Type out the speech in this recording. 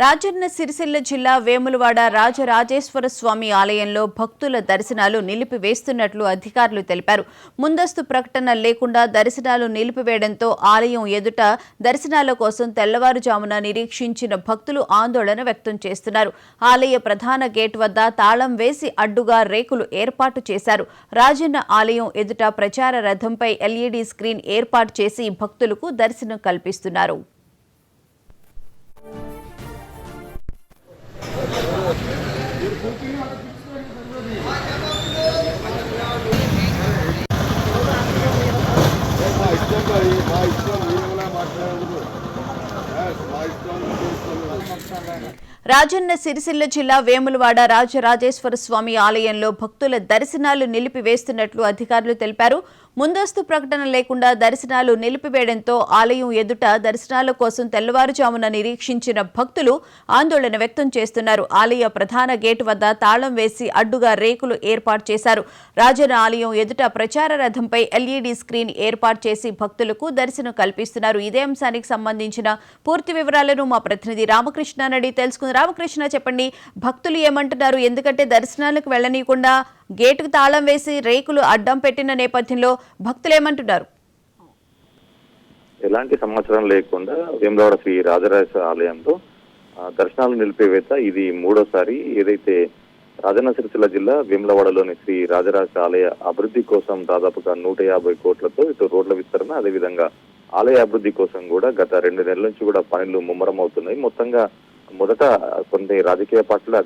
రాజన్న సిరిసిల్ల జిల్లా వేములవాడ రాజరాజేశ్వర స్వామి ఆలయంలో భక్తుల దర్శనాలు నిలిపివేస్తున్నట్లు అధికారులు తెలిపారు. ముందస్తు ప్రకటన లేకుండా దర్శనాలు నిలిపివేయడంతో ఆలయం ఎదుట దర్శనాల కోసం తెల్లవారుజామున నిరీక్షించిన భక్తులు ఆందోళన వ్యక్తం చేస్తున్నారు. ఆలయ ప్రధాన గేట్ వద్ద తాళం వేసి అడ్డుగా రేకులు ఏర్పాటు చేశారు. రాజన్న ఆలయం ఎదుట ప్రచార రథంపై ఎల్ఈడీ స్క్రీన్ ఏర్పాటు చేసి భక్తులకు దర్శనం కల్పిస్తున్నారు. రాజన్న సిరిసిల్ల జిల్లా వేములవాడ రాజరాజేశ్వర స్వామి ఆలయంలో భక్తుల దర్శనాలు నిలిపివేస్తున్నట్లు అధికారులు తెలిపారు. ముందస్తు ప్రకటన లేకుండా దర్శనాలు నిలిపివేయడంతో ఆలయం ఎదుట దర్శనాల కోసం తెల్లవారుజామున నిరీక్షించిన భక్తులు ఆందోళన వ్యక్తం చేస్తున్నారు. ఆలయ ప్రధాన గేటు వద్ద తాళం వేసి అడ్డుగా రేకులు ఏర్పాటు చేశారు. రాజన్న ఆలయం ఎదుట ప్రచార రథంపై ఎల్ఈడీ స్క్రీన్ ఏర్పాటు చేసి భక్తులకు దర్శనం కల్పిస్తున్నారు. ఇదే అంశానికి సంబంధించిన పూర్తి వివరాలను మా ప్రతినిధి రామకృష్ణ అడిగి తెలుసుకుంది. రామకృష్ణ, చెప్పండి, భక్తులు ఏమంటున్నారు? ఎందుకంటే దర్శనాలకు వెళ్లనీయకుండా గేటుకు తాళం వేసి రేకులు అడ్డం పెట్టిన నేపథ్యంలో భక్తులు ఏమంటున్నారు? ఎలాంటి సమాచారం లేకుండా వేములవాడ శ్రీ రాజరాజ ఆలయంలో దర్శనాలు నిలిపివేత ఇది మూడోసారి. ఏదైతే రాజన్న సిరిసిల్ల జిల్లా వేములవాడలోని శ్రీ రాజరాజ ఆలయ అభివృద్ధి కోసం దాదాపుగా 150 కోట్లతో ఇటు రోడ్ల విస్తరణ, అదేవిధంగా ఆలయ అభివృద్ధి కోసం కూడా గత 2 నెలల నుంచి కూడా పనులు ముమ్మరం అవుతున్నాయి. మొత్తంగా మొదట కొన్ని రాజకీయ పార్టీలు